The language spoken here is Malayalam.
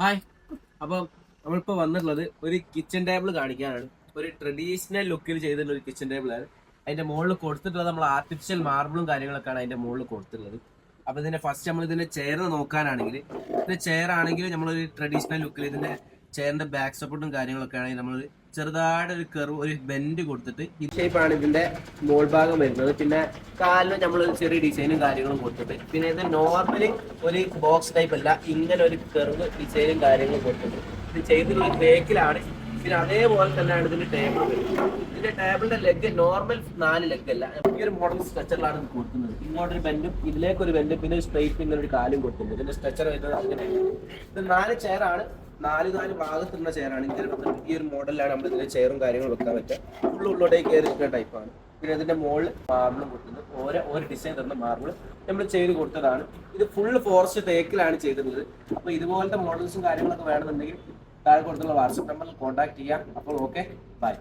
ഹായ്. അപ്പം നമ്മളിപ്പോൾ വന്നിട്ടുള്ളത് ഒരു കിച്ചൺ ടേബിൾ കാണിക്കാനാണ്. ഒരു ട്രഡീഷണൽ ലുക്കിൽ ചെയ്തിട്ടുള്ള ഒരു കിച്ചൺ ടേബിൾ ആണ്. അതിന്റെ മുകളിൽ കൊടുത്തിട്ടുള്ളത് നമ്മൾ ആർട്ടിഫിഷ്യൽ മാർബിളും കാര്യങ്ങളൊക്കെയാണ് അതിന്റെ മുകളിൽ കൊടുത്തിട്ടുള്ളത്. അപ്പൊ ഇതിന്റെ ഫസ്റ്റ് നമ്മൾ ഇതിന്റെ ചെയർ നോക്കാനാണെങ്കിൽ, ഇതിന്റെ ചെയർ ആണെങ്കിൽ നമ്മളൊരു ട്രഡീഷണൽ ലുക്കിൽ ഇതിന്റെ ചെയറിന്റെ ബാക്ക് സപ്പോർട്ടും കാര്യങ്ങളൊക്കെ ആണെങ്കിൽ നമ്മൾ ചെറുതായിട്ട് ഒരു കർവ്, ഒരു ബെൻഡ് കൊടുത്തിട്ട് ഈ ഷേപ്പാണ് ഇതിന്റെ മോൾ ഭാഗം വരുന്നത്. പിന്നെ കാലിന് നമ്മൾ ചെറിയ ഡിസൈനും കാര്യങ്ങളും കൊടുത്തിട്ട്, പിന്നെ ഇത് നോർമലി ഒരു ബോക്സ് ടൈപ്പ് അല്ല, ഇങ്ങനെ ഒരു കർവ് ഡിസൈനും കാര്യങ്ങളും കൊടുത്തിട്ട് ഇത് ചെയ്തിട്ടുള്ള ബേക്കിലാണ്. പിന്നെ അതേപോലെ തന്നെയാണ് ഇതിന്റെ ടേബിൾ വരുന്നത്. ഇതിന്റെ ടേബിളിന്റെ ലെഗ് നോർമൽ 4 ലെഗ് അല്ല, ഈ ഒരു മോഡൽ സ്ട്രക്ചറിലാണ് ഇത് കൊടുക്കുന്നത്. ഇങ്ങോട്ടൊരു ബെൻഡും ഇതിലേക്കൊരു ബെൻഡും പിന്നെ സ്ട്രൈറ്റ് ഇങ്ങനെ ഒരു കാലും കൊടുക്കുന്നത്. ഇതിന്റെ സ്ട്രക്ചർ വരുന്നത് അങ്ങനെയാണ്. ഇത് 4 ചെയറാണ്, 4 ഭാഗത്തുള്ള ചെയറാണ്. ഇങ്ങനെ ഈ ഒരു മോഡലിലാണ് നമ്മൾ ഇതിന്റെ ചെയറും കാര്യങ്ങളും വെക്കാൻ പറ്റുക. ഉള്ളോട്ടേക്ക് കയറി നിൽക്കുന്ന ടൈപ്പാണ്. പിന്നെ ഇതിന്റെ മുകളിൽ മാർബിളും കൊടുക്കുന്നത്, ഓരോ ഡിസൈൻ തരുന്ന മാർബിൾ നമ്മൾ ചെയ്ത് കൊടുത്തതാണ്. ഇത് ഫുള്ള് ഫോറസ്റ്റ് തേക്കിലാണ് ചെയ്തിരുന്നത്. അപ്പോൾ ഇതുപോലത്തെ മോഡൽസും കാര്യങ്ങളൊക്കെ വേണമെന്നുണ്ടെങ്കിൽ താഴെ കൊടുത്തുള്ള വാട്സപ്പ് നമ്പറിൽ കോൺടാക്ട് ചെയ്യാം. അപ്പോൾ ഓക്കെ, ബൈ.